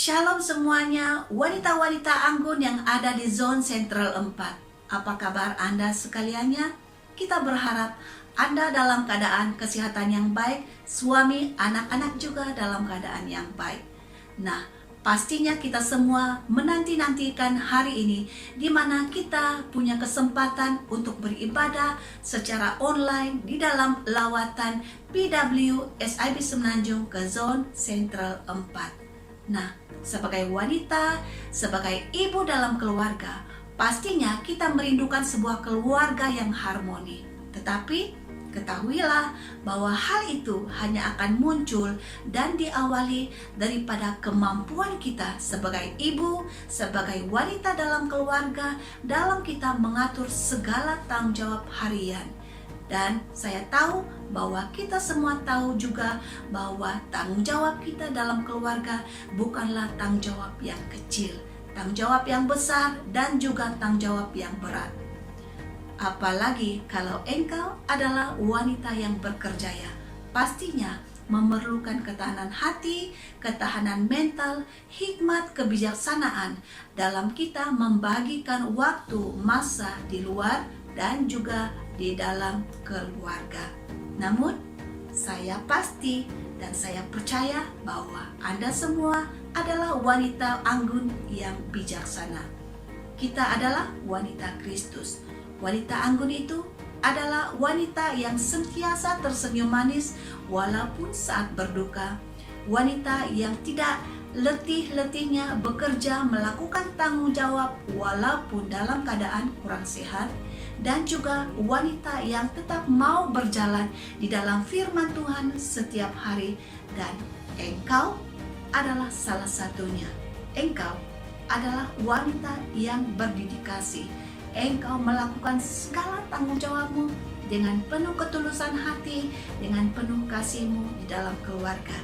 Shalom semuanya, wanita-wanita anggun yang ada di zone sentral 4. Apa kabar Anda sekaliannya? Kita berharap Anda dalam keadaan kesehatan yang baik, suami, anak-anak juga dalam keadaan yang baik. Nah, pastinya kita semua menanti-nantikan hari ini di mana kita punya kesempatan untuk beribadah secara online di dalam lawatan PW SIB Semenanjung ke zone sentral 4. Nah, sebagai wanita, sebagai ibu dalam keluarga, pastinya kita merindukan sebuah keluarga yang harmoni. Tetapi, ketahuilah bahwa hal itu hanya akan muncul dan diawali daripada kemampuan kita sebagai ibu, sebagai wanita dalam keluarga, dalam kita mengatur segala tanggung jawab harian. Dan saya tahu bahwa kita semua tahu juga bahwa tanggung jawab kita dalam keluarga bukanlah tanggung jawab yang kecil, tanggung jawab yang besar dan juga tanggung jawab yang berat. Apalagi kalau engkau adalah wanita yang berkerjaya, pastinya memerlukan ketahanan hati, ketahanan mental, hikmat, kebijaksanaan dalam kita membagikan waktu, masa di luar dan juga di dalam keluarga. Namun, saya pasti dan saya percaya bahwa Anda semua adalah wanita anggun yang bijaksana. Kita adalah wanita Kristus. Wanita anggun itu adalah wanita yang sentiasa tersenyum manis walaupun saat berduka. Wanita yang tidak letih-letihnya bekerja melakukan tanggung jawab walaupun dalam keadaan kurang sehat. Dan juga wanita yang tetap mau berjalan di dalam firman Tuhan setiap hari. Dan engkau adalah salah satunya. Engkau adalah wanita yang berdedikasi. Engkau melakukan segala tanggung jawabmu dengan penuh ketulusan hati, dengan penuh kasihmu di dalam keluarga.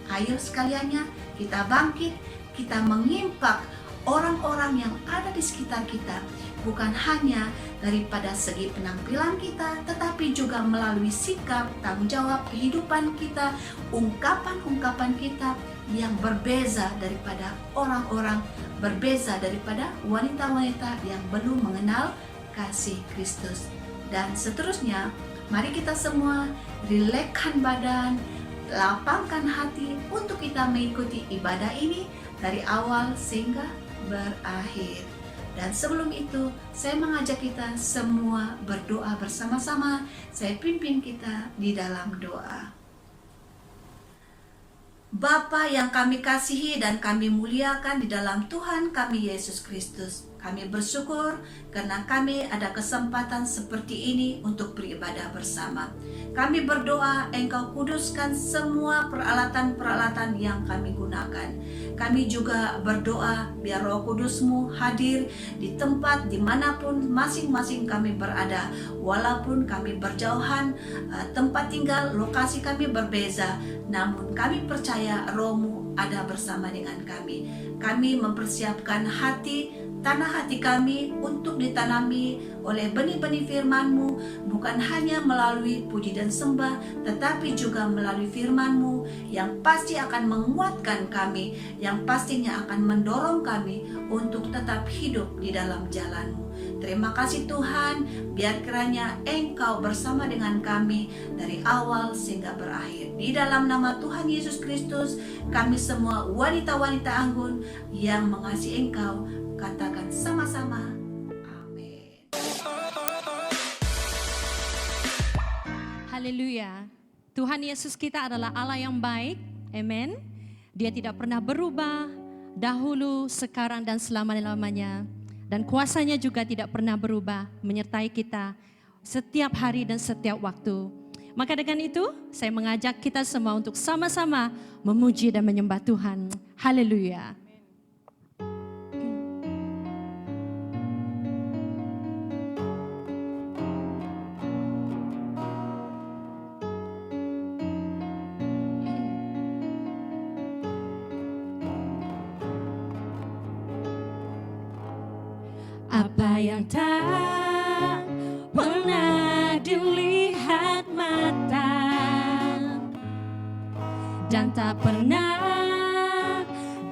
Ayo sekaliannya kita bangkit, kita mengimpak orang-orang yang ada di sekitar kita. Bukan hanya daripada segi penampilan kita, tetapi juga melalui sikap, tanggung jawab kehidupan kita, ungkapan-ungkapan kita yang berbeza daripada orang-orang, berbeza daripada wanita-wanita yang belum mengenal kasih Kristus. Dan seterusnya, mari kita semua rilekskan badan, lapangkan hati untuk kita mengikuti ibadah ini dari awal sehingga berakhir. Dan sebelum itu, saya mengajak kita semua berdoa bersama-sama. Saya pimpin kita di dalam doa. Bapa yang kami kasihi dan kami muliakan di dalam Tuhan kami Yesus Kristus, kami bersyukur karena kami ada kesempatan seperti ini untuk beribadah bersama. Kami berdoa Engkau kuduskan semua peralatan-peralatan yang kami gunakan. Kami juga berdoa biar Roh Kudus-Mu hadir di tempat dimanapun masing-masing kami berada. Walaupun kami berjauhan, tempat tinggal, lokasi kami berbeza, namun kami percaya Roh-Mu ada bersama dengan kami. Kami mempersiapkan tanah hati kami untuk ditanami oleh benih-benih firman-Mu, bukan hanya melalui puji dan sembah, tetapi juga melalui firman-Mu yang pasti akan menguatkan kami, yang pastinya akan mendorong kami untuk tetap hidup di dalam jalan-Mu. Terima kasih Tuhan, biar kiranya Engkau bersama dengan kami dari awal sehingga berakhir. Di dalam nama Tuhan Yesus Kristus, kami semua wanita-wanita anggun yang mengasihi Engkau, katakan sama-sama, amin. Haleluya. Tuhan Yesus kita adalah Allah yang baik, amin. Dia tidak pernah berubah, dahulu, sekarang, dan selama-lamanya. Dan kuasanya juga tidak pernah berubah, menyertai kita setiap hari dan setiap waktu. Maka dengan itu, saya mengajak kita semua untuk sama-sama memuji dan menyembah Tuhan. Haleluya. Apa yang tak pernah dilihat mata dan tak pernah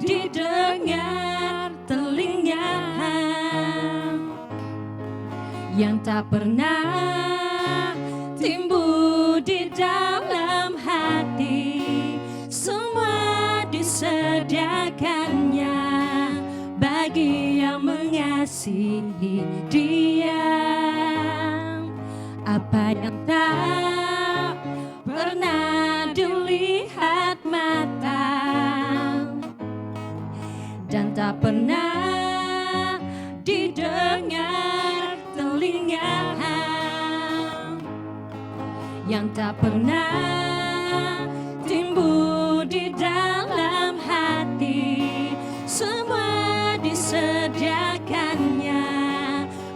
didengar telinga, yang tak pernah timbul di dalam hati, semua disediakannya bagi yang mengasihi Dia. Apa yang tak pernah dilihat mata dan tak pernah didengar telinga, yang tak pernah timbul di dalam hati, semua disediakannya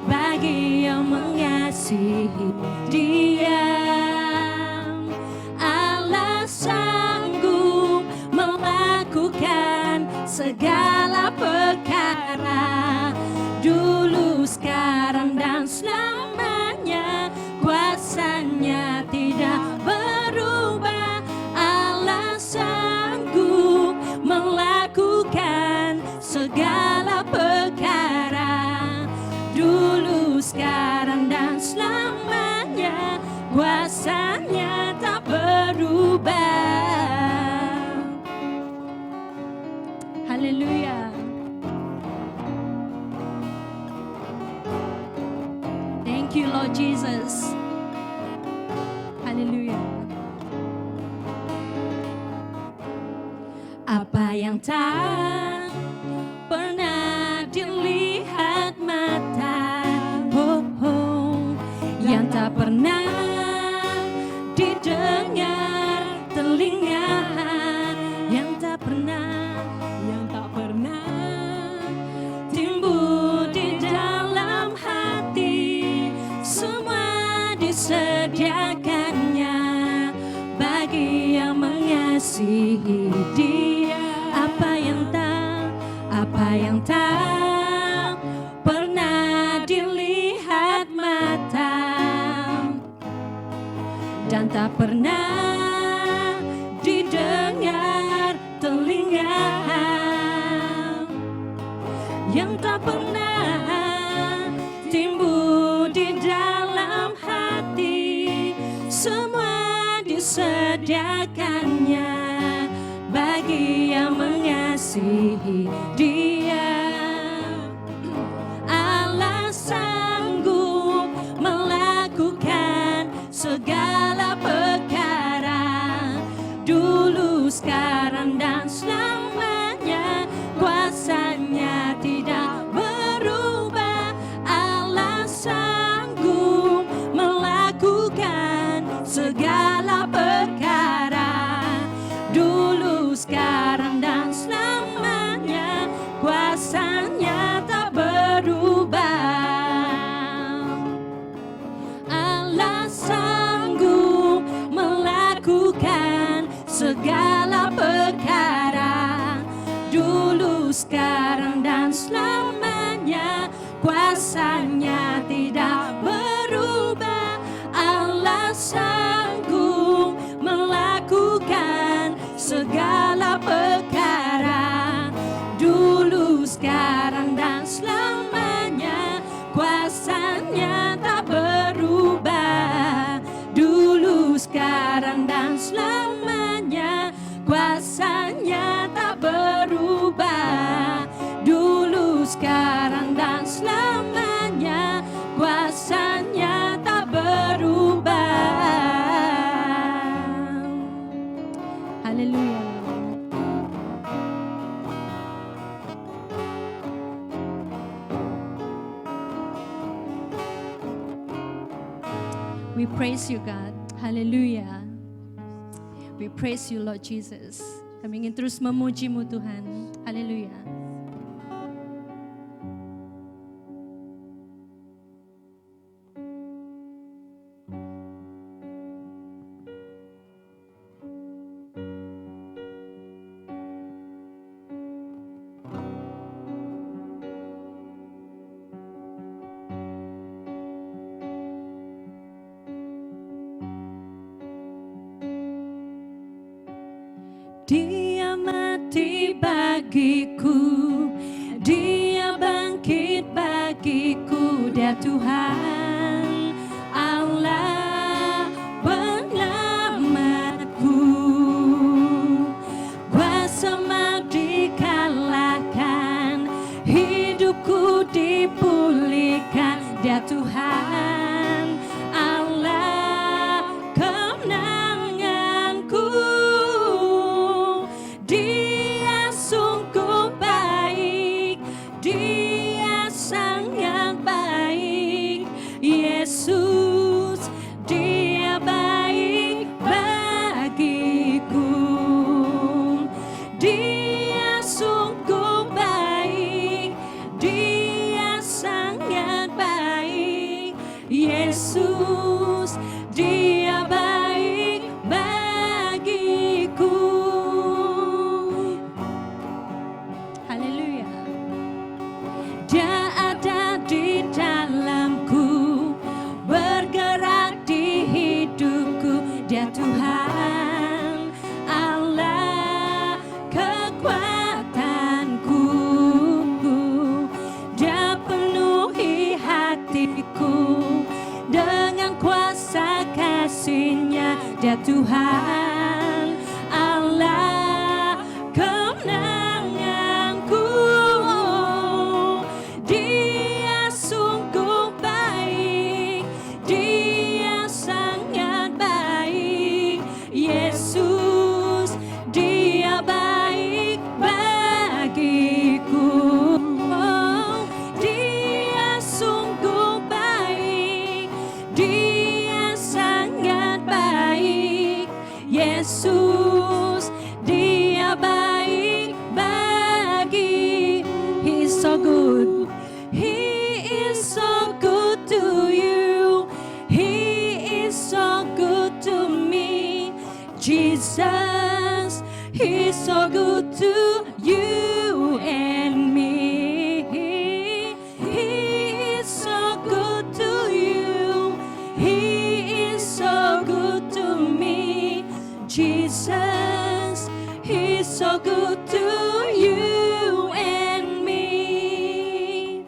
bagi yang mengasihi Dia. Allah sanggup melakukan segala perkara, dulu, sekarang, dan selamanya. Kuasanya tidak berubah. Allah sanggup melakukan segala perkara, dulu, sekarang, dan selamanya. Kuasanya tak berubah. Haleluya. Thank you, Lord Jesus. Haleluya. Apa yang tak pernah dilihat mata, yang tak pernah didengar telinga, yang tak pernah timbul di dalam hati, semua disediakannya bagi yang mengasihi Dia. Apa yang tak pernah dilihat mata dan tak pernah didengar telinga, yang tak pernah timbul di dalam hati, semua disediakannya bagi yang mengasihi Dia. Allah sanggup melakukan segala perkara, dulu, sekarang, dan selamanya. Kuasanya tidak berubah. Allah sanggup melakukan segala perkara, dulu, sekarang, dan selamanya. Kuasanya tak berubah. Allah sanggup melakukan segala perkara, dulu, sekarang, dan selamanya. Kuasanya tidak berubah. Allah sanggup melakukan segala perkara, dulu, sekarang, dan selamanya. Kuasanya tak berubah. Dulu, sekarang, dan selamanya. Kuasanya tak berubah. Dulu, sekarang, dan selamanya. Kuasanya tak berubah. Haleluya. We praise you, God. Haleluya. We praise you, Lord Jesus. Kami ingin terus memuji-Mu, Tuhan. Haleluya. Dia mati mati bagiku, Dia bangkit bagiku. Dia Tuhan Allah penyelamatku. Kuasa maut dikalahkan, hidupku dipulihkan. Dia Tuhan Allah kemenanganku. Dia sungguh baik, Dia sangat baik. Yesus, Dia baik bagiku. Dia sungguh baik, Dia sangat baik. Yesus, Dia baik bagiku. Haleluya. Dia ada di dalamku, bergerak di hidupku. Dia Tuhan Allah kekuatanku. Dia penuhi hatiku dengan kuasa kasih-Nya. Dia Tuhan Allah kemenanganku. Dia sungguh baik, Dia sangat baik. Yesus, Dia baik bagiku. Oh, Dia sungguh baik, Dia sangat baik. Yesus, Dia baik bagi. He is so good. He is so good to you. He is so good to me. Jesus, He is so good to you and me. He is so good to you. He is so good to me. Jesus, He is so good to you and me.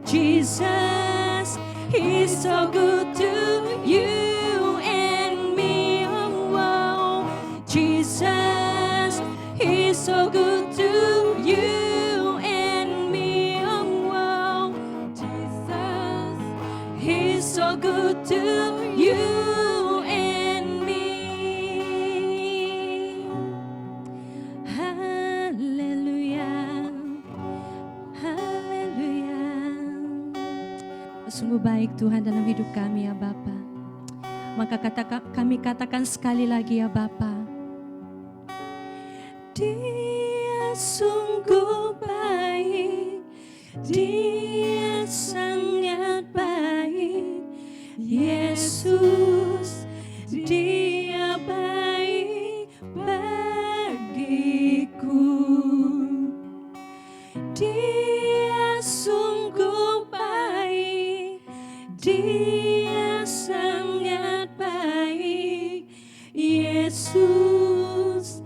Jesus, He is so good to you and me. Oh, oh. Jesus, He is so good to you and me. Oh, oh. Jesus, He is so good to you and me. Haleluya, haleluya. Sungguh baik Tuhan dalam hidup kami ya Bapa. Maka kami katakan sekali lagi ya Bapa, Dia sungguh baik, Dia sangat baik. Yesus, Dia baik bagiku. Dia sungguh baik, Dia sangat baik. Yesus,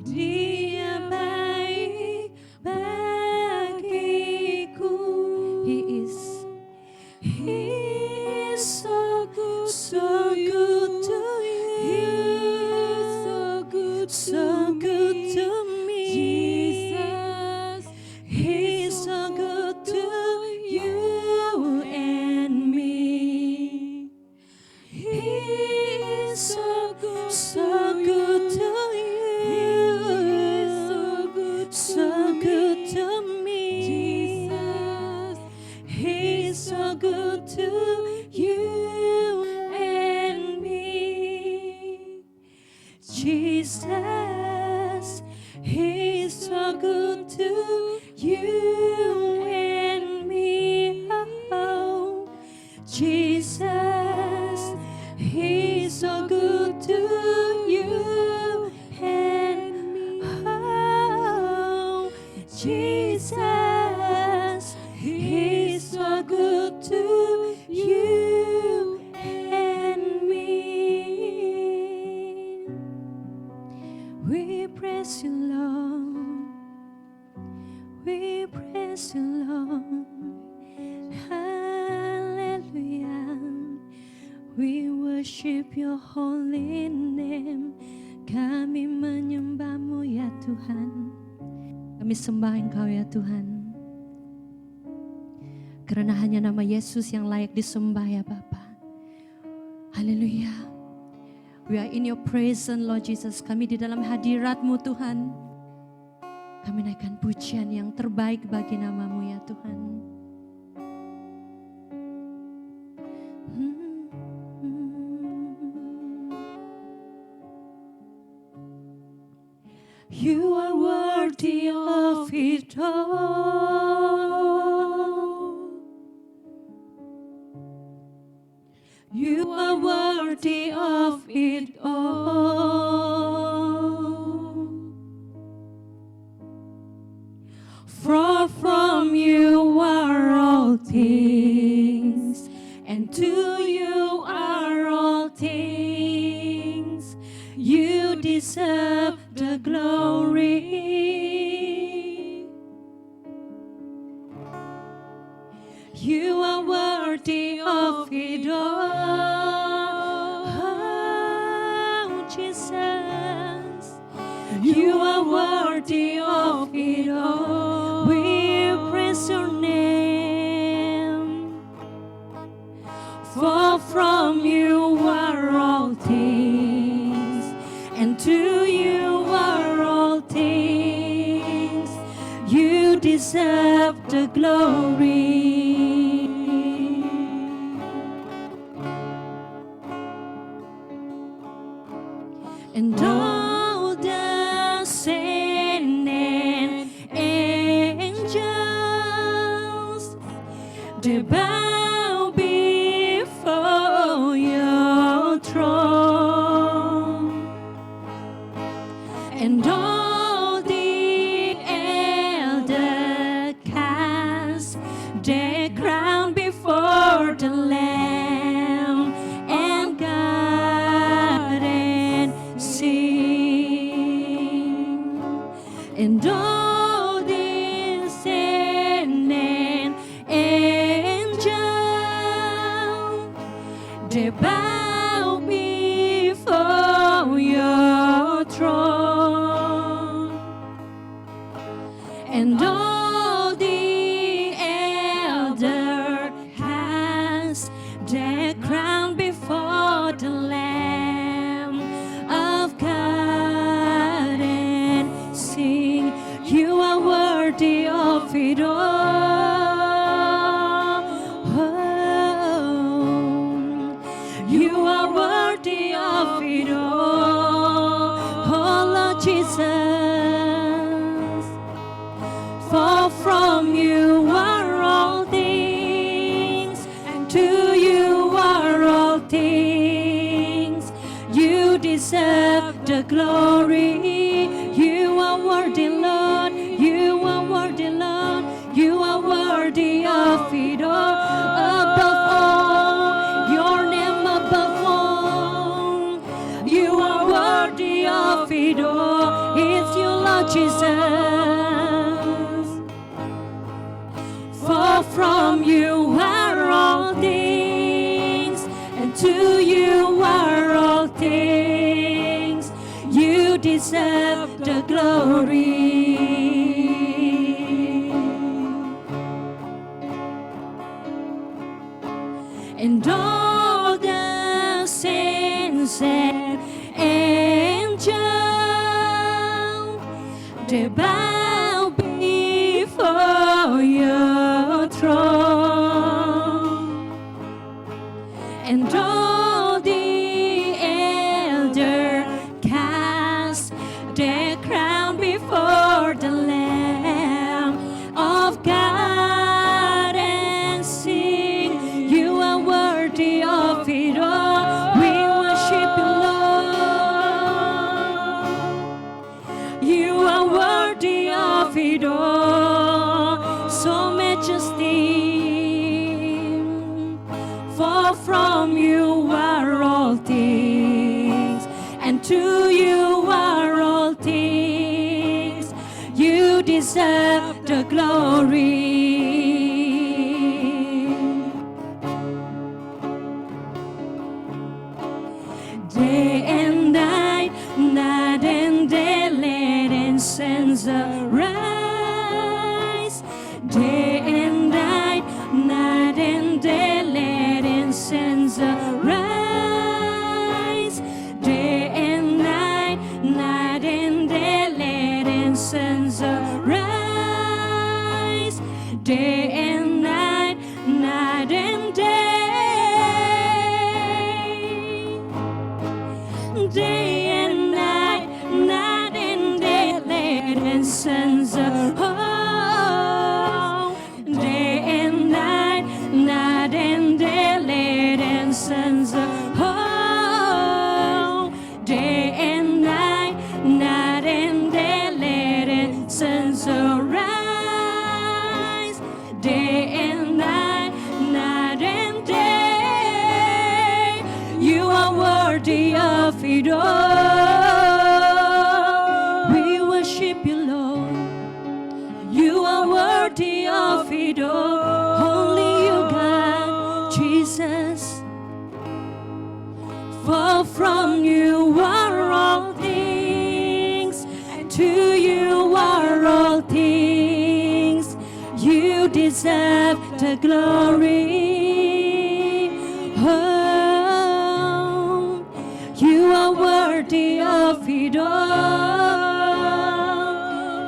Dia baik bagiku. He is so good, so good to you, so good to me. Jesus, He's so good to you and me. He's so good to you, so good to me. Jesus, He's so good to you and me. Jesus, He's so good to you and me. Oh, Jesus, He's so good to you and me. Oh, Jesus, He's so good to you and me. We praise you, Lord. We praise you, Lord. Hallelujah. We worship your holy name. Kami menyembah-Mu ya Tuhan. Kami sembah Engkau ya Tuhan. Karena hanya nama Yesus yang layak disembah ya Bapa. Haleluya. We are in your presence, Lord Jesus. Kami di dalam hadirat-Mu Tuhan. Kami naikkan pujian yang terbaik bagi nama-Mu ya Tuhan. You are worthy of it all. You are worthy of it all. For from you are all things, and to you are all things. You deserve the glory. You are worthy of it all. Oh, Jesus. You are worthy of it all. We praise your name. For from you are all things, and to you are all things. You deserve the glory. And all the saints and angels, they bow before your throne. And all the elders cast their crown before the Lamb, and God and sing. And all the saints and angels, they bow before your throne. And all the elders cast their crown before the Lamb of God and sing, you are worthy of it all. Oh, you are worthy of it all. Oh Lord Jesus. For from you are all things, and to you are all things. You deserve the glory. You are worthy, Lord. You are worthy, Lord. You are worthy of it all. Above all, your name above all. You are worthy of it all. It's you, Lord Jesus. For from you are all things, and to you are all things. You deserve the glory. And all the saints and angels, they bow before your throne. And all the elders cast their crown before the Lamb of God and sing, you are worthy of it all. We worship you, Lord. You are worthy of it all. So You deserve the glory. Day and night, night and day, let incense arise. Day and night, night and day, let incense arise. Day and night, night and day, let incense arise. Day and night, night and day. Day and night, night and day, let incense arise. Day and night, night and day, let incense arise. Day and night, night and day, let incense arise. Day and night, night and day, you are worthy of it all. We worship you, Lord. You are worthy of it all. Only you, God, Jesus. For from you are all things, and to you are all things. You deserve the glory. Oh, you are worthy of it all.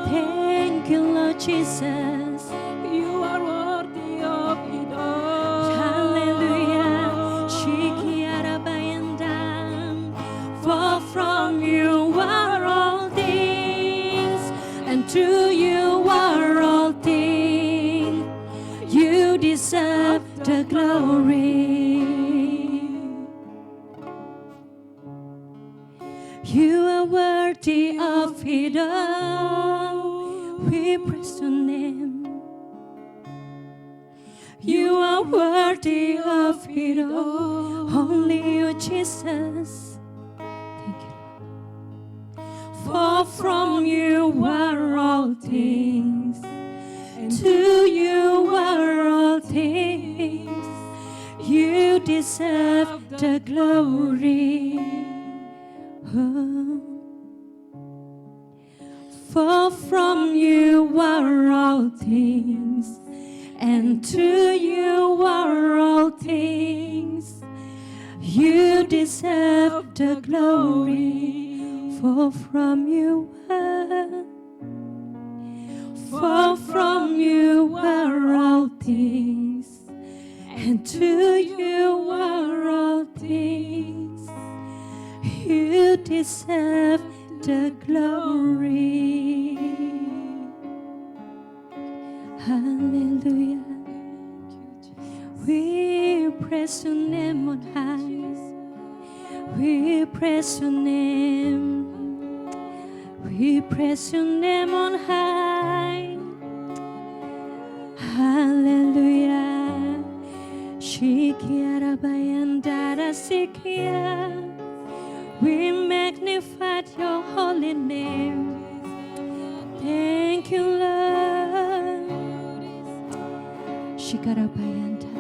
Thank you, Lord Jesus. You are worthy of it all. Hallelujah. Shikiarabayandam. For from you are all things, and to you are all things. You deserve the glory. You are worthy of it all. We praise your name. You are worthy of it all. Only you, Jesus. Thank you. For from you are all things, and to you are all things. You deserve the glory. Oh. For from you are all things, and to you are all things. You deserve the glory. For from you are, for from you are all things, and to you are all things. You deserve the glory. Hallelujah. We praise your name on high. We praise your name. We praise your name on high. Hallelujah. Shikiara bayandara sikia. We magnify your holy name. Thank you, Lord. Shikara bayanda.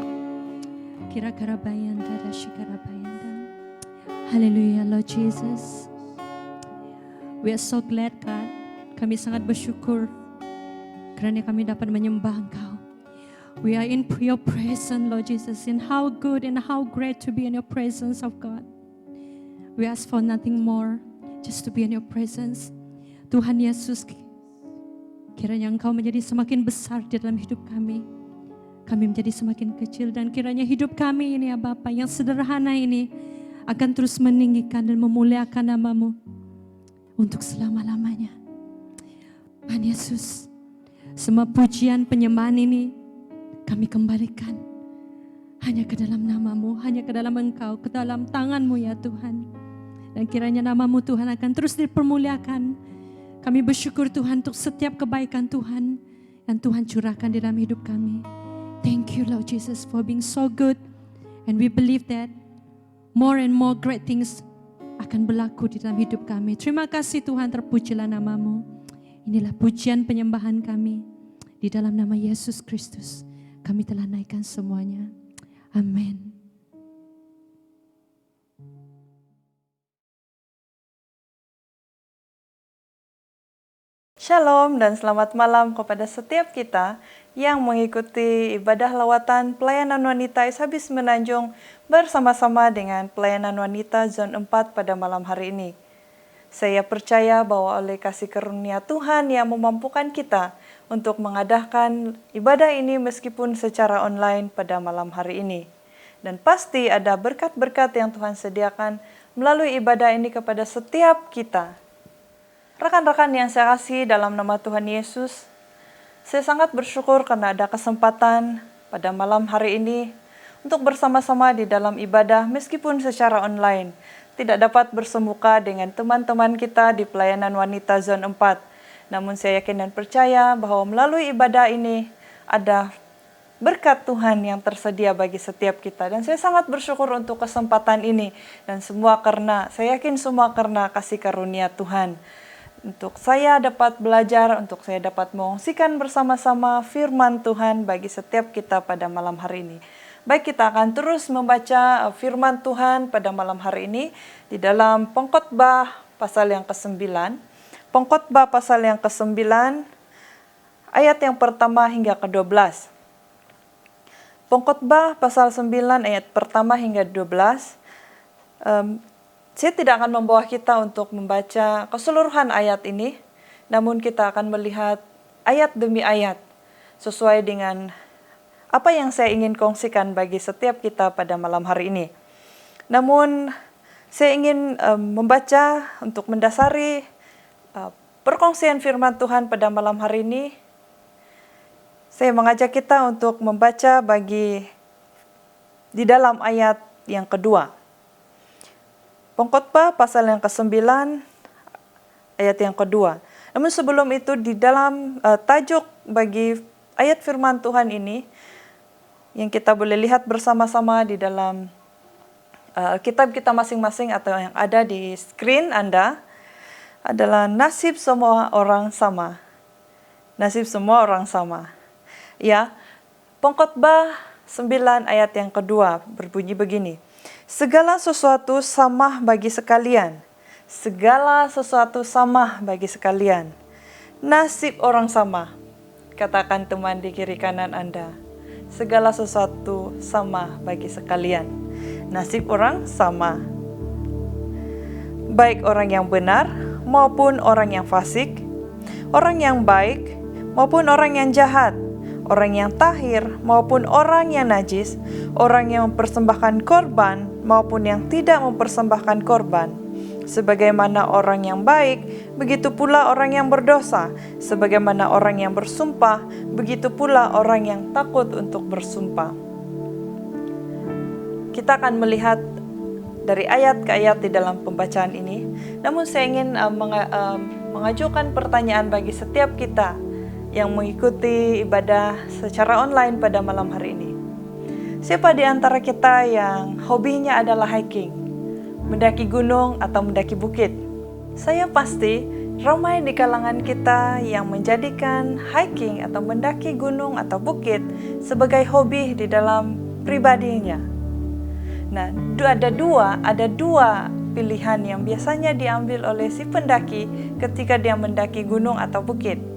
Kirakara bayanda, shikara bayanda. Hallelujah, Lord Jesus. We are so glad, God. Kami sangat bersyukur kerana kami dapat menyembah Engkau. We are in your presence, Lord Jesus, in how good and how great to be in your presence of God. We ask for nothing more, just to be in your presence. Tuhan Yesus, kiranya Engkau menjadi semakin besar di dalam hidup kami. Kami menjadi semakin kecil, dan kiranya hidup kami ini ya Bapa yang sederhana ini akan terus meninggikan dan memuliakan nama-Mu untuk selama-lamanya. Tuhan Yesus, semua pujian penyembahan ini kami kembalikan hanya ke dalam nama-Mu, hanya ke dalam Engkau, ke dalam tangan-Mu ya Tuhan. Dan kiranya nama-Mu Tuhan akan terus dipermuliakan. Kami bersyukur Tuhan untuk setiap kebaikan Tuhan yang Tuhan curahkan di dalam hidup kami. Thank you Lord Jesus for being so good, and we believe that more and more great things akan berlaku di dalam hidup kami. Terima kasih Tuhan, terpujilah nama-Mu. Inilah pujian penyembahan kami. Di dalam nama Yesus Kristus, kami telah naikkan semuanya. Amin. Shalom dan selamat malam kepada setiap kita yang mengikuti ibadah lawatan pelayanan wanita Ishabis Menanjung bersama-sama dengan pelayanan wanita Zon 4 pada malam hari ini. Saya percaya bahwa oleh kasih karunia Tuhan yang memampukan kita untuk mengadakan ibadah ini meskipun secara online pada malam hari ini. Dan pasti ada berkat-berkat yang Tuhan sediakan melalui ibadah ini kepada setiap kita. Rekan-rekan yang saya kasih dalam nama Tuhan Yesus, saya sangat bersyukur karena ada kesempatan pada malam hari ini untuk bersama-sama di dalam ibadah meskipun secara online. Tidak dapat bersemuka dengan teman-teman kita di pelayanan wanita Zon 4. Namun saya yakin dan percaya bahwa melalui ibadah ini ada berkat Tuhan yang tersedia bagi setiap kita. Dan saya sangat bersyukur untuk kesempatan ini. Dan saya yakin semua karena kasih karunia Tuhan. Untuk saya dapat belajar, untuk saya dapat mengungsikan bersama-sama firman Tuhan bagi setiap kita pada malam hari ini. Baik, kita akan terus membaca firman Tuhan pada malam hari ini di dalam Pengkhotbah pasal yang ke-9. Pengkhotbah pasal yang ke-9, ayat yang pertama hingga ke-12. Pengkhotbah pasal 9 ayat pertama hingga 12. Saya tidak akan membawa kita untuk membaca keseluruhan ayat ini, namun kita akan melihat ayat demi ayat sesuai dengan apa yang saya ingin kongsikan bagi setiap kita pada malam hari ini. Namun saya ingin membaca untuk mendasari perkongsian firman Tuhan pada malam hari ini. Saya mengajak kita untuk membaca di dalam ayat yang kedua. Pengkhotbah pasal yang ke-9 ayat yang kedua. Namun sebelum itu di dalam tajuk bagi ayat firman Tuhan ini yang kita boleh lihat bersama-sama di dalam kitab kita masing-masing atau yang ada di screen Anda adalah nasib semua orang sama. Nasib semua orang sama. Ya, Pengkhotbah 9 ayat yang kedua berbunyi begini. Segala sesuatu sama bagi sekalian. Segala sesuatu sama bagi sekalian. Nasib orang sama. Katakan teman di kiri kanan Anda. Segala sesuatu sama bagi sekalian. Nasib orang sama. Baik orang yang benar maupun orang yang fasik. Orang yang baik maupun orang yang jahat. Orang yang tahir maupun orang yang najis, orang yang mempersembahkan korban maupun yang tidak mempersembahkan korban. Sebagaimana orang yang baik, begitu pula orang yang berdosa. Sebagaimana orang yang bersumpah, begitu pula orang yang takut untuk bersumpah. Kita akan melihat dari ayat ke ayat di dalam pembacaan ini. Namun saya ingin mengajukan pertanyaan bagi setiap kita yang mengikuti ibadah secara online pada malam hari ini. Siapa di antara kita yang hobinya adalah hiking, mendaki gunung atau mendaki bukit? Saya pasti ramai di kalangan kita yang menjadikan hiking atau mendaki gunung atau bukit sebagai hobi di dalam pribadinya. Nah, ada dua pilihan yang biasanya diambil oleh si pendaki ketika dia mendaki gunung atau bukit.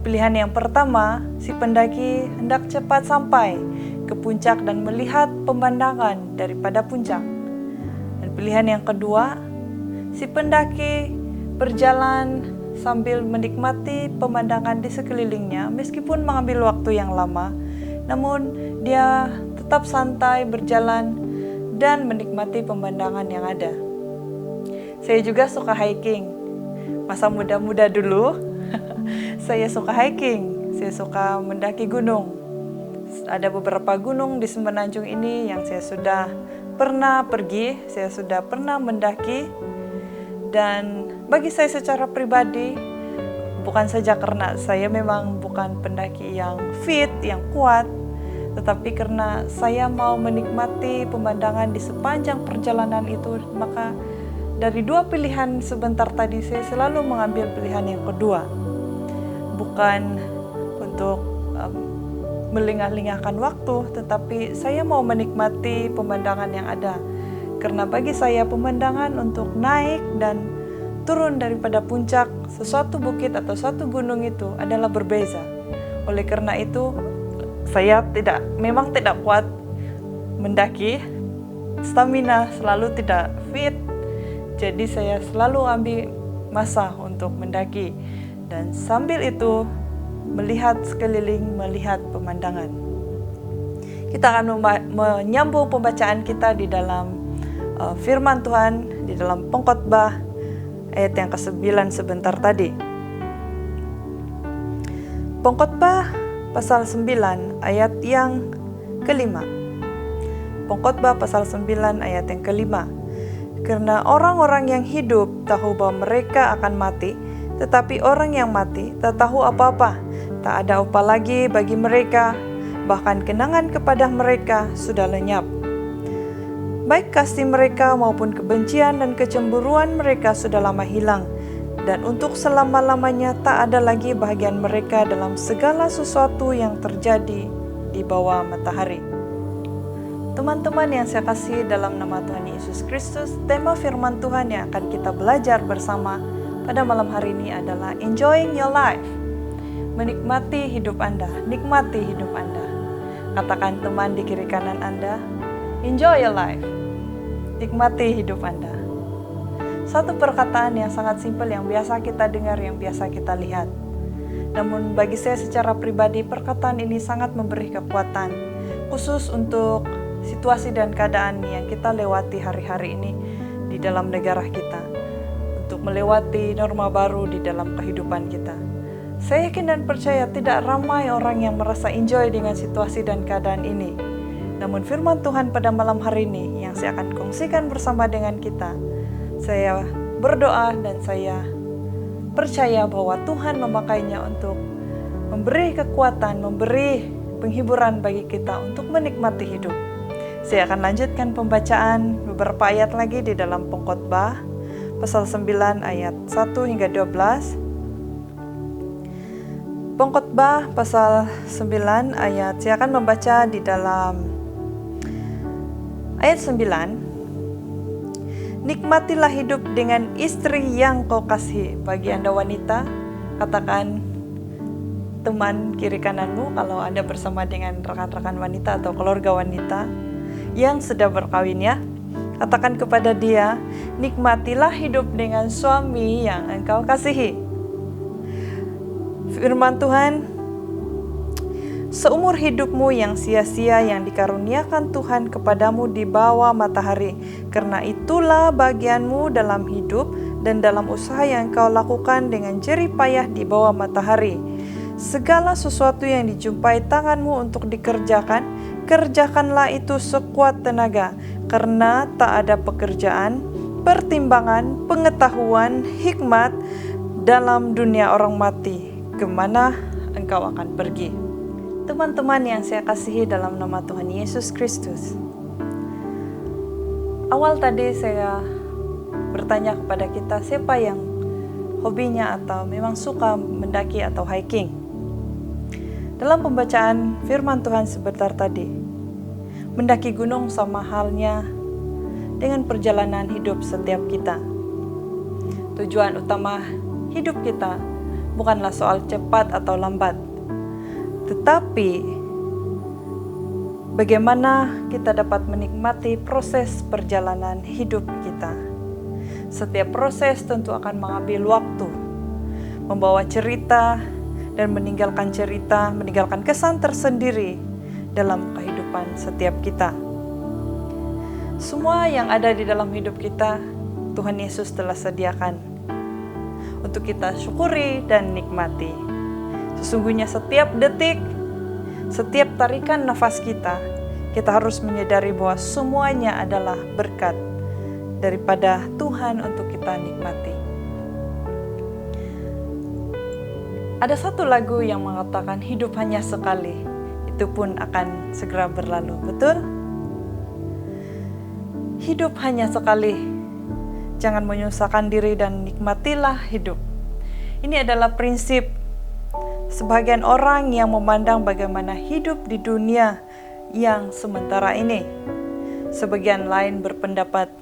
Pilihan yang pertama, si pendaki hendak cepat sampai ke puncak dan melihat pemandangan daripada puncak. Dan pilihan yang kedua, si pendaki berjalan sambil menikmati pemandangan di sekelilingnya meskipun mengambil waktu yang lama, namun dia tetap santai berjalan dan menikmati pemandangan yang ada. Saya juga suka hiking. Masa muda-muda dulu, saya suka hiking, saya suka mendaki gunung. Ada beberapa gunung di Semenanjung ini yang saya sudah pernah pergi, saya sudah pernah mendaki. Dan bagi saya secara pribadi, bukan saja karena saya memang bukan pendaki yang fit, yang kuat, tetapi karena saya mau menikmati pemandangan di sepanjang perjalanan itu, maka dari dua pilihan sebentar tadi saya selalu mengambil pilihan yang kedua. bukan untuk melengah-lengahkan waktu, tetapi saya mau menikmati pemandangan yang ada. Karena bagi saya pemandangan untuk naik dan turun daripada puncak sesuatu bukit atau suatu gunung itu adalah berbeza. Oleh karena itu, saya memang tidak kuat mendaki, stamina selalu tidak fit, jadi saya selalu ambil masa untuk mendaki dan sambil itu melihat sekeliling, melihat pemandangan. Kita akan menyambung pembacaan kita di dalam firman Tuhan di dalam Pengkhotbah ayat yang ke-9 sebentar tadi. Pengkhotbah pasal 9 ayat yang ke-5. Pengkhotbah pasal 9 ayat yang ke-5. Karena orang-orang yang hidup tahu bahwa mereka akan mati, tetapi orang yang mati tak tahu apa-apa. Tak ada upah lagi bagi mereka, bahkan kenangan kepada mereka sudah lenyap. Baik kasih mereka maupun kebencian dan kecemburuan mereka sudah lama hilang, dan untuk selama-lamanya tak ada lagi bahagian mereka dalam segala sesuatu yang terjadi di bawah matahari. Teman-teman yang saya kasih dalam nama Tuhan Yesus Kristus, tema firman Tuhan yang akan kita belajar bersama pada malam hari ini adalah Enjoying Your Life. Menikmati hidup Anda, nikmati hidup Anda. Katakan teman di kiri kanan Anda, enjoy your life. Nikmati hidup Anda. Satu perkataan yang sangat simpel yang biasa kita dengar, yang biasa kita lihat. Namun bagi saya secara pribadi, perkataan ini sangat memberi kekuatan, khusus untuk situasi dan keadaan yang kita lewati hari-hari ini di dalam negara kita, untuk melewati norma baru di dalam kehidupan kita. Saya yakin dan percaya tidak ramai orang yang merasa enjoy dengan situasi dan keadaan ini. Namun firman Tuhan pada malam hari ini yang saya akan kongsikan bersama dengan kita, saya berdoa dan saya percaya bahwa Tuhan memakainya untuk memberi kekuatan, memberi penghiburan bagi kita untuk menikmati hidup. Saya akan lanjutkan pembacaan beberapa ayat lagi di dalam Pengkhotbah pasal 9 ayat 1 hingga 12. Pengkhotbah pasal 9 ayat, saya akan membaca di dalam ayat 9. Nikmatilah hidup dengan istri yang kau kasihi. Bagi Anda wanita, katakan teman kiri kananmu kalau Anda bersama dengan rekan-rekan wanita atau keluarga wanita yang sudah berkawin ya. Katakan kepada dia, nikmatilah hidup dengan suami yang engkau kasihi. Firman Tuhan, seumur hidupmu yang sia-sia yang dikaruniakan Tuhan kepadamu di bawah matahari, karena itulah bagianmu dalam hidup dan dalam usaha yang kau lakukan dengan jerih payah di bawah matahari. Segala sesuatu yang dijumpai tanganmu untuk dikerjakan, kerjakanlah itu sekuat tenaga, karena tak ada pekerjaan, pertimbangan, pengetahuan, hikmat dalam dunia orang mati. Kemana engkau akan pergi? Teman-teman yang saya kasihi dalam nama Tuhan Yesus Kristus, awal tadi saya bertanya kepada kita, siapa yang hobinya atau memang suka mendaki atau hiking? Dalam pembacaan firman Tuhan sebentar tadi, mendaki gunung sama halnya dengan perjalanan hidup setiap kita. Tujuan utama hidup kita bukanlah soal cepat atau lambat, tetapi bagaimana kita dapat menikmati proses perjalanan hidup kita. Setiap proses tentu akan mengambil waktu, membawa cerita dan meninggalkan cerita, meninggalkan kesan tersendiri dalam kehidupan setiap kita. Semua yang ada di dalam hidup kita, Tuhan Yesus telah sediakan untuk kita syukuri dan nikmati. Sesungguhnya setiap detik, setiap tarikan nafas kita harus menyadari bahwa semuanya adalah berkat daripada Tuhan untuk kita nikmati. Ada satu lagu yang mengatakan hidup hanya sekali, itu pun akan segera berlalu, betul? Hidup hanya sekali. Jangan menyusahkan diri dan nikmatilah hidup. Ini adalah prinsip sebagian orang yang memandang bagaimana hidup di dunia yang sementara ini. Sebagian lain berpendapat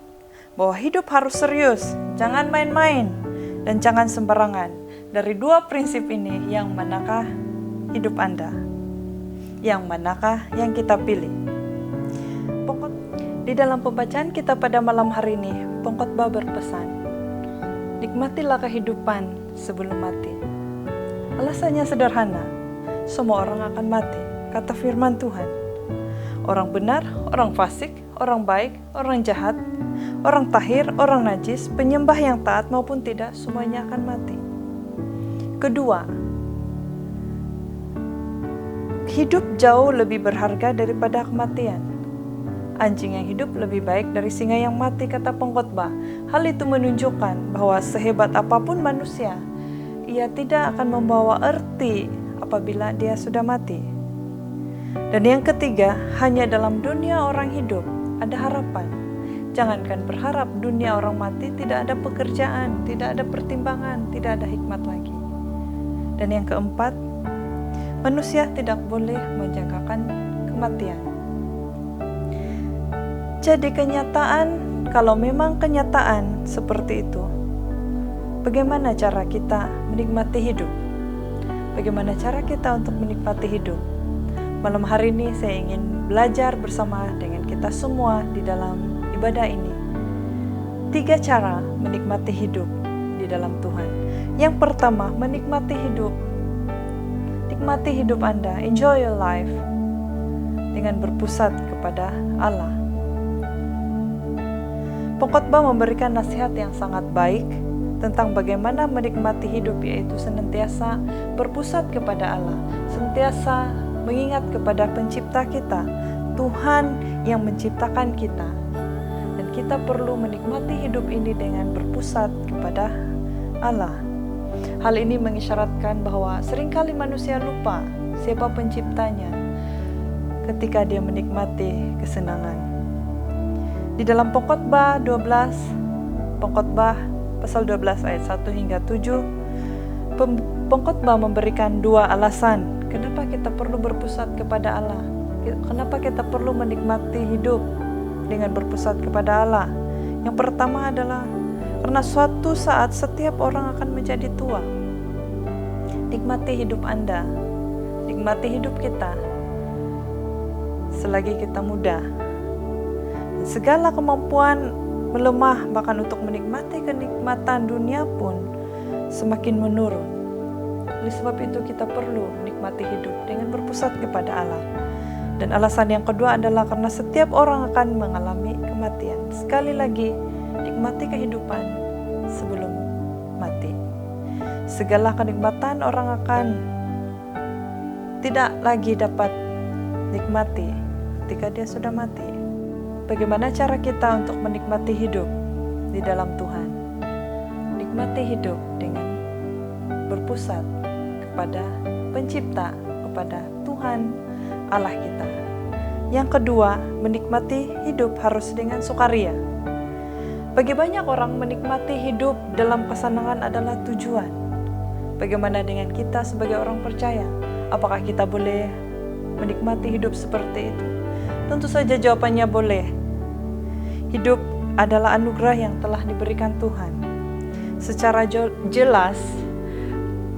bahwa hidup harus serius, jangan main-main, dan jangan sembarangan. Dari dua prinsip ini, yang manakah hidup Anda? Yang manakah yang kita pilih? Di dalam pembacaan kita pada malam hari ini, pengkhotbah berpesan, nikmatilah kehidupan sebelum mati. Alasannya sederhana, semua orang akan mati, kata firman Tuhan. Orang benar, orang fasik, orang baik, orang jahat, orang tahir, orang najis, penyembah yang taat maupun tidak, semuanya akan mati. Kedua, hidup jauh lebih berharga daripada kematian. Anjing yang hidup lebih baik dari singa yang mati, kata pengkhotbah. Hal itu menunjukkan bahwa sehebat apapun manusia, ia tidak akan membawa arti apabila dia sudah mati. Dan yang ketiga, hanya dalam dunia orang hidup ada harapan. Jangankan berharap, dunia orang mati tidak ada pekerjaan, tidak ada pertimbangan, tidak ada hikmat lagi. Dan yang keempat, manusia tidak boleh menjangkakan kematian. Jadi kenyataan, kalau memang kenyataan seperti itu, bagaimana cara kita menikmati hidup? Bagaimana cara kita untuk menikmati hidup? Malam hari ini saya ingin belajar bersama dengan kita semua di dalam ibadah ini. 3 cara menikmati hidup di dalam Tuhan. Yang pertama, menikmati hidup. Nikmati hidup Anda, enjoy your life, dengan berpusat kepada Allah. Pengkhotbah memberikan nasihat yang sangat baik tentang bagaimana menikmati hidup, yaitu senantiasa berpusat kepada Allah, senantiasa mengingat kepada pencipta kita, Tuhan yang menciptakan kita. Dan kita perlu menikmati hidup ini dengan berpusat kepada Allah. Hal ini mengisyaratkan bahwa seringkali manusia lupa siapa penciptanya ketika dia menikmati kesenangan. Di dalam Pengkhotbah 12, Pengkhotbah pasal 12 ayat 1 hingga 7, pengkhotbah memberikan 2 alasan kenapa kita perlu berpusat kepada Allah. Kenapa kita perlu menikmati hidup dengan berpusat kepada Allah. Yang pertama adalah karena suatu saat setiap orang akan menjadi tua. Nikmati hidup Anda, nikmati hidup kita selagi kita muda. Dan segala kemampuan melemah, bahkan untuk menikmati kenikmatan dunia pun semakin menurun. Oleh sebab itu kita perlu menikmati hidup dengan berpusat kepada Allah. Dan alasan yang kedua adalah karena setiap orang akan mengalami kematian. Sekali lagi, nikmati kehidupan sebelum mati. Segala kenikmatan orang akan tidak lagi dapat nikmati ketika dia sudah mati. Bagaimana cara kita untuk menikmati hidup di dalam Tuhan? Nikmati hidup dengan berpusat kepada pencipta, kepada Tuhan Allah kita. Yang kedua, menikmati hidup harus dengan sukaria. Bagi banyak orang, menikmati hidup dalam kesenangan adalah tujuan. Bagaimana dengan kita sebagai orang percaya? Apakah kita boleh menikmati hidup seperti itu? Tentu saja jawabannya boleh. Hidup adalah anugerah yang telah diberikan Tuhan. Secara jelas,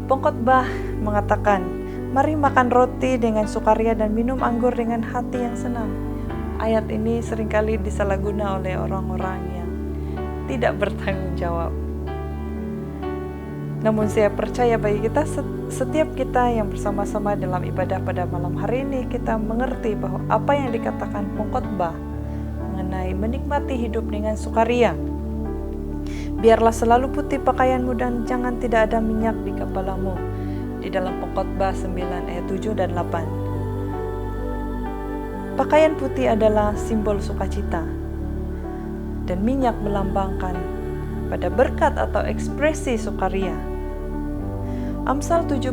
pengkhotbah mengatakan, mari makan roti dengan sukaria dan minum anggur dengan hati yang senang. Ayat ini seringkali disalahguna oleh orang-orang yang tidak bertanggung jawab. Namun saya percaya bagi kita, setiap kita yang bersama-sama dalam ibadah pada malam hari ini, kita mengerti bahwa apa yang dikatakan pengkhotbah mengenai menikmati hidup dengan sukaria. Biarlah selalu putih pakaianmu dan jangan tidak ada minyak di kepalamu. Di dalam Pengkhotbah 9 ayat 7 dan 8. Pakaian putih adalah simbol sukacita. Dan minyak melambangkan pada berkat atau ekspresi sukaria. Amsal 17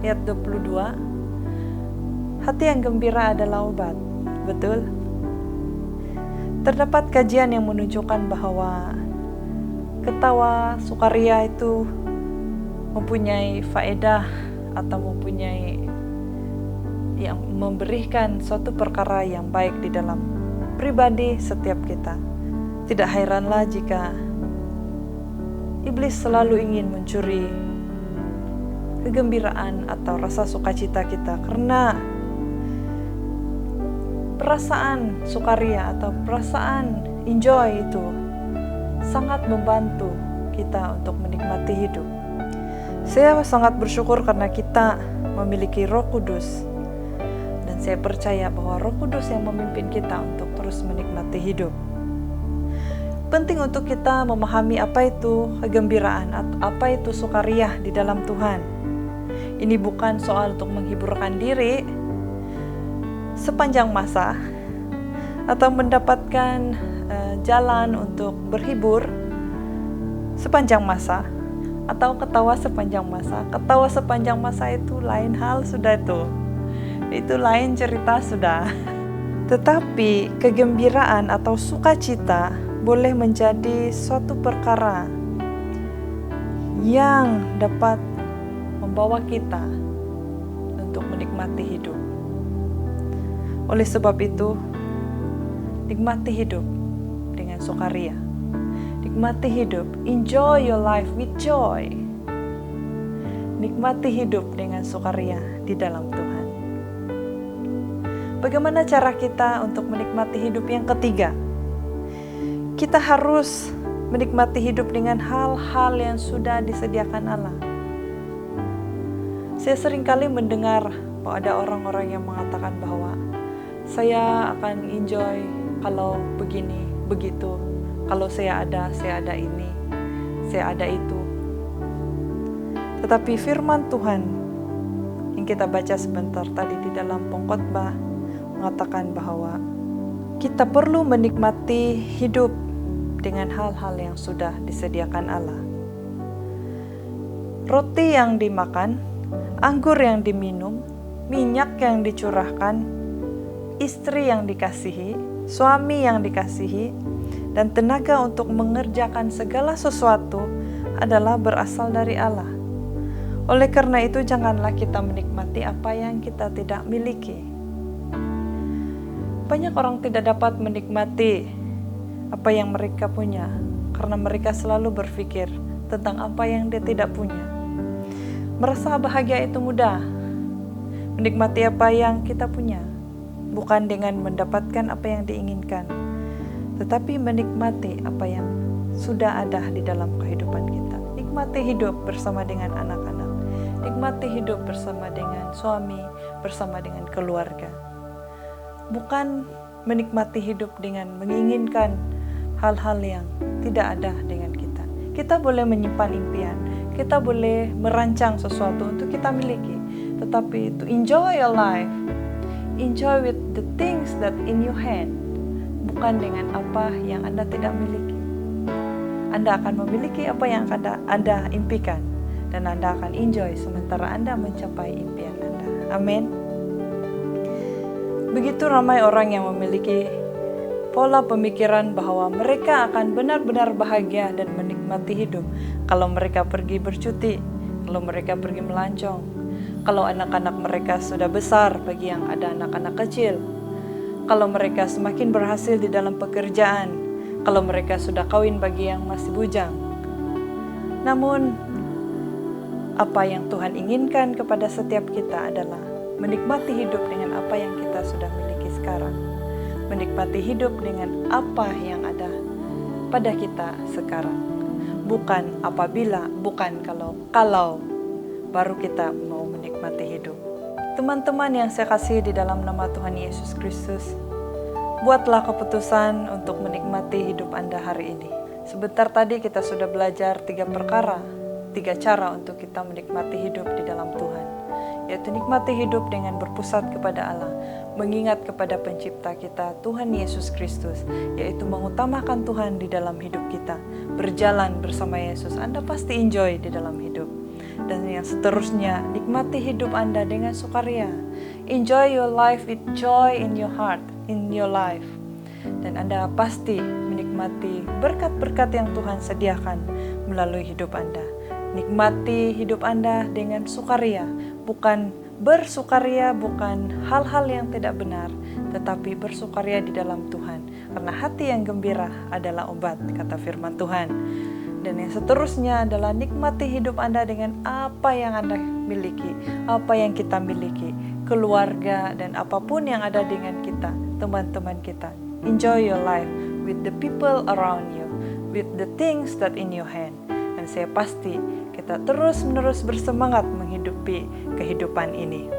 ayat 22. Hati yang gembira adalah obat. Betul? Terdapat kajian yang menunjukkan bahwa ketawa, sukaria itu mempunyai faedah atau memberikan suatu perkara yang baik di dalam pribadi setiap kita. Tidak heranlah jika iblis selalu ingin mencuri kegembiraan atau rasa sukacita kita, karena perasaan sukaria atau perasaan enjoy itu sangat membantu kita untuk menikmati hidup. Saya sangat bersyukur karena kita memiliki Roh Kudus, dan saya percaya bahwa Roh Kudus yang memimpin kita untuk terus menikmati hidup. Penting untuk kita memahami apa itu kegembiraan atau apa itu sukaria di dalam Tuhan. Ini bukan soal untuk menghiburkan diri sepanjang masa atau mendapatkan jalan untuk berhibur sepanjang masa atau ketawa sepanjang masa. Ketawa sepanjang masa itu lain hal sudah itu lain cerita sudah. Tetapi kegembiraan atau sukacita boleh menjadi suatu perkara yang dapat membawa kita untuk menikmati hidup. Oleh sebab itu, nikmati hidup dengan sukaria. Nikmati hidup, enjoy your life with joy. Nikmati hidup dengan sukaria di dalam Tuhan. Bagaimana cara kita untuk menikmati hidup yang ketiga? Kita harus menikmati hidup dengan hal-hal yang sudah disediakan Allah. Saya seringkali mendengar bahwa ada orang-orang yang mengatakan bahwa saya akan enjoy kalau begini, begitu. Kalau saya ada ini, saya ada itu. Tetapi firman Tuhan yang kita baca sebentar tadi di dalam pengkhotbah mengatakan bahwa kita perlu menikmati hidup dengan hal-hal yang sudah disediakan Allah. Roti yang dimakan, anggur yang diminum, minyak yang dicurahkan, istri yang dikasihi, suami yang dikasihi, dan tenaga untuk mengerjakan segala sesuatu adalah berasal dari Allah. Oleh karena itu, janganlah kita menikmati apa yang kita tidak miliki. Banyak orang tidak dapat menikmati apa yang mereka punya karena mereka selalu berpikir tentang apa yang dia tidak punya. Merasa bahagia itu mudah. Menikmati apa yang kita punya bukan dengan mendapatkan apa yang diinginkan, tetapi menikmati apa yang sudah ada di dalam kehidupan kita. Nikmati hidup bersama dengan anak-anak, nikmati hidup bersama dengan suami, bersama dengan keluarga. Bukan menikmati hidup dengan menginginkan hal-hal yang tidak ada dengan kita. Kita boleh menyimpan impian, kita boleh merancang sesuatu untuk kita miliki, tetapi to enjoy your life, enjoy with the things that in your hand, bukan dengan apa yang Anda tidak miliki. Anda akan memiliki apa yang Anda impikan, dan Anda akan enjoy sementara Anda mencapai impian Anda. Amin. Begitu ramai orang yang memiliki pola pemikiran bahwa mereka akan benar-benar bahagia dan menikmati hidup kalau mereka pergi bercuti, kalau mereka pergi melancong, kalau anak-anak mereka sudah besar bagi yang ada anak-anak kecil, kalau mereka semakin berhasil di dalam pekerjaan, kalau mereka sudah kawin bagi yang masih bujang. Namun, apa yang Tuhan inginkan kepada setiap kita adalah menikmati hidup dengan apa yang kita sudah miliki sekarang. Menikmati hidup dengan apa yang ada pada kita sekarang. Bukan apabila, bukan kalau baru kita mau menikmati hidup. Teman-teman yang saya kasih di dalam nama Tuhan Yesus Kristus, buatlah keputusan untuk menikmati hidup Anda hari ini. Sebentar tadi kita sudah belajar 3 cara untuk kita menikmati hidup di dalam Tuhan, yaitu nikmati hidup dengan berpusat kepada Allah, mengingat kepada pencipta kita, Tuhan Yesus Kristus, yaitu mengutamakan Tuhan di dalam hidup kita, berjalan bersama Yesus. Anda pasti enjoy di dalam hidup. Dan yang seterusnya, nikmati hidup Anda dengan sukaria. Enjoy your life with joy in your heart, in your life. Dan Anda pasti menikmati berkat-berkat yang Tuhan sediakan melalui hidup Anda. Nikmati hidup Anda dengan sukaria, bukan bersukaria, bukan hal-hal yang tidak benar, tetapi bersukaria di dalam Tuhan. Karena hati yang gembira adalah obat, kata firman Tuhan. Dan yang seterusnya adalah nikmati hidup Anda dengan apa yang Anda miliki, apa yang kita miliki, keluarga dan apapun yang ada dengan kita, teman-teman kita. Enjoy your life with the people around you, with the things that in your hand. Dan saya pasti kita terus-menerus bersemangat menghidupi kehidupan ini.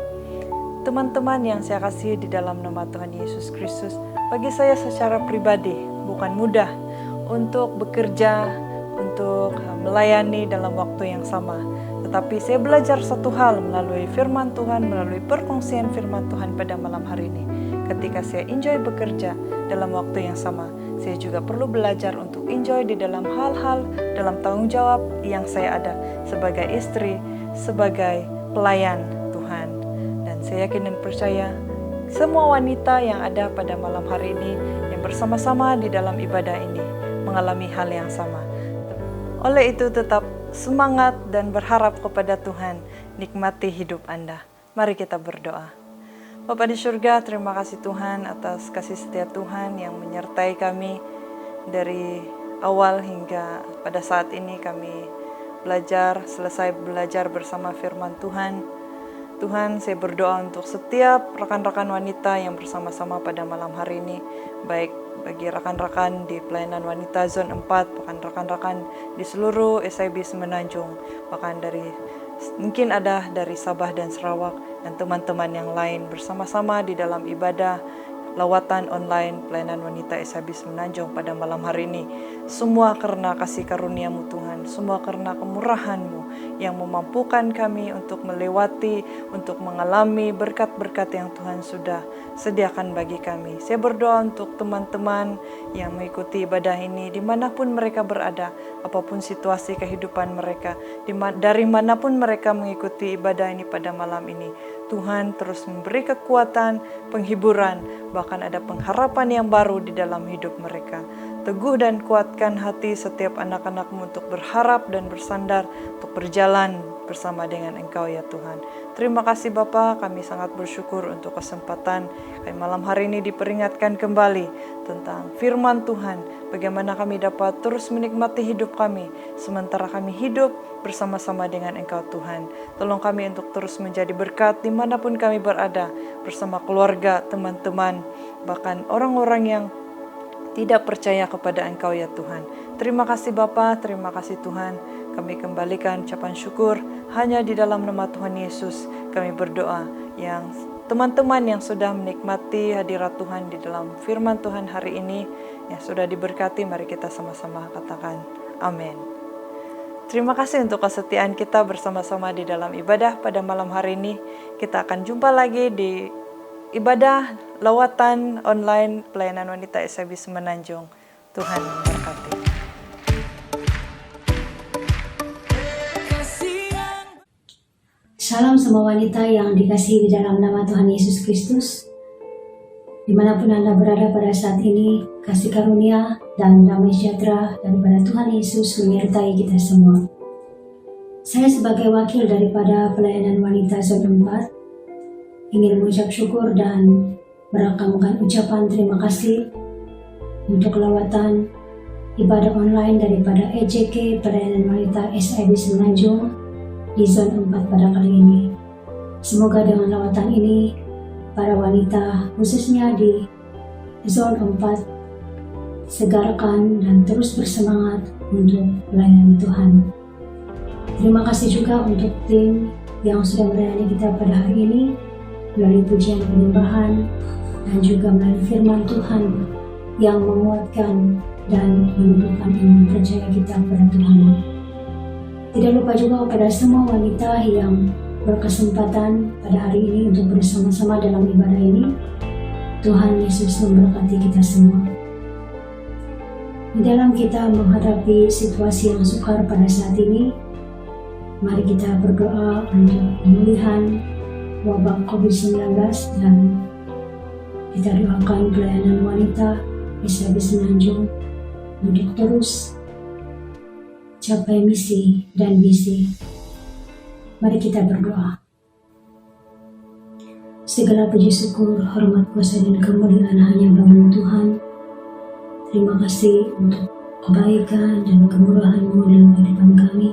Teman-teman yang saya kasihi di dalam nama Tuhan Yesus Kristus, bagi saya secara pribadi bukan mudah untuk bekerja, untuk melayani dalam waktu yang sama. Tetapi saya belajar satu hal melalui firman Tuhan, melalui perkongsian firman Tuhan pada malam hari ini. Ketika saya enjoy bekerja dalam waktu yang sama, saya juga perlu belajar untuk enjoy di dalam hal-hal, dalam tanggung jawab yang saya ada sebagai istri, sebagai pelayan Tuhan. Dan saya yakin dan percaya semua wanita yang ada pada malam hari ini yang bersama-sama di dalam ibadah ini mengalami hal yang sama. Oleh itu tetap semangat dan berharap kepada Tuhan, nikmati hidup Anda. Mari kita berdoa. Bapa di surga, terima kasih Tuhan atas kasih setia Tuhan yang menyertai kami dari awal hingga pada saat ini kami selesai belajar bersama firman Tuhan. Tuhan, saya berdoa untuk setiap rekan-rekan wanita yang bersama-sama pada malam hari ini, baik bagi rekan-rekan di pelayanan wanita zone 4, bahkan rekan-rekan di seluruh SIB Semenanjung, bahkan mungkin ada dari Sabah dan Sarawak dan teman-teman yang lain bersama-sama di dalam ibadah lawatan online pelayanan wanita SIB Semenanjung pada malam hari ini. Semua karena kasih karunia-Mu Tuhan, semua karena kemurahan-Mu yang memampukan kami untuk melewati, untuk mengalami berkat-berkat yang Tuhan sudah sediakan bagi kami. Saya berdoa untuk teman-teman yang mengikuti ibadah ini dimanapun mereka berada, apapun situasi kehidupan mereka, dari manapun mereka mengikuti ibadah ini pada malam ini. Tuhan terus memberi kekuatan, penghiburan, bahkan ada pengharapan yang baru di dalam hidup mereka. Teguh dan kuatkan hati setiap anak-anak-Mu untuk berharap dan bersandar, untuk berjalan bersama dengan Engkau ya Tuhan. Terima kasih Bapa, kami sangat bersyukur untuk kesempatan kami malam hari ini diperingatkan kembali tentang firman Tuhan, bagaimana kami dapat terus menikmati hidup kami sementara kami hidup bersama-sama dengan Engkau Tuhan. Tolong kami untuk terus menjadi berkat dimanapun kami berada, bersama keluarga, teman-teman, bahkan orang-orang yang tidak percaya kepada Engkau ya Tuhan. Terima kasih Bapa, terima kasih Tuhan. Kami kembalikan ucapan syukur hanya di dalam nama Tuhan Yesus. Kami berdoa yang teman-teman yang sudah menikmati hadirat Tuhan di dalam firman Tuhan hari ini, yang sudah diberkati, mari kita sama-sama katakan amin. Terima kasih untuk kesetiaan kita bersama-sama di dalam ibadah pada malam hari ini. Kita akan jumpa lagi di ibadah lawatan online pelayanan wanita SIB Semenanjung. Tuhan memberkati. Salam semua wanita yang dikasihi di dalam nama Tuhan Yesus Kristus. Dimanapun Anda berada pada saat ini, kasih karunia dan damai sejahtera daripada Tuhan Yesus menyertai kita semua. Saya sebagai wakil daripada pelayanan wanita zona 4 ingin mengucap syukur dan merakamkan ucapan terima kasih untuk lawatan ibadah online daripada EJK pelayanan wanita SIB Semenanjung di zona 4 pada kali ini. Semoga dengan lawatan ini, para wanita khususnya di zona 4 segarkan dan terus bersemangat untuk melayani Tuhan. Terima kasih juga untuk tim yang sudah melayani kita pada hari ini melalui pujian penyembahan dan juga melalui firman Tuhan yang menguatkan dan menumbuhkan iman percaya kita pada Tuhan. Tidak lupa juga kepada semua wanita yang berkesempatan pada hari ini untuk bersama-sama dalam ibadah ini. Tuhan Yesus memberkati kita semua. Di dalam kita menghadapi situasi yang sukar pada saat ini, mari kita berdoa untuk pemulihan wabah COVID-19 dan kita doakan pelayanan wanita SIB Semenanjung untuk terus capai misi dan visi. Mari kita berdoa. Segala puji syukur, hormat, kuasa, dan kemuliaan hanya bagi Tuhan. Terima kasih untuk kebaikan dan kemurahan-Mu dalam kehidupan kami.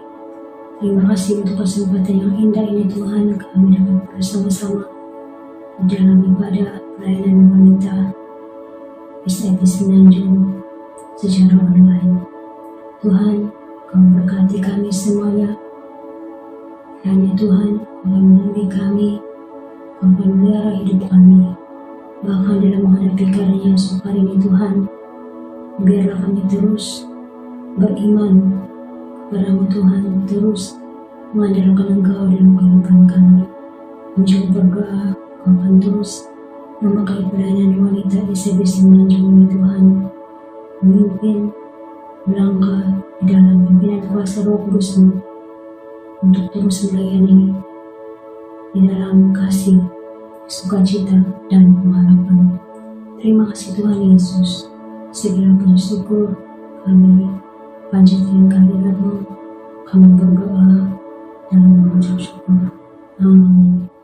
Terima kasih untuk kesempatan yang indah ini Tuhan, kami dapat bersama-sama di dalam ibadah pelayanan wanita SIP Semenanjung secara online. Tuhan, Kau berkati kami semuanya. Hanya Tuhan, Kau melindungi kami, Kau memelihara hidup kami. Bahkan dalam menghadapi keadaan yang sukar ini Tuhan, biarlah kami terus beriman kepada-Mu Tuhan, terus mengandalkan Engkau dalam kehidupan kami. Kami juga berdoa, Kau akan terus memakai pelayanan wanita SIP Semenanjung ini Tuhan, memimpin, melangkah di dalam pimpinan kuasa Roh Kudus-Mu untuk terus melayani di dalam kasih, sukacita, dan pengharapan. Terima kasih Tuhan Yesus. Segala puji syukur kami panjatkan kehadirat-Mu. Kami berdoa dalam mengucap syukur. Amin.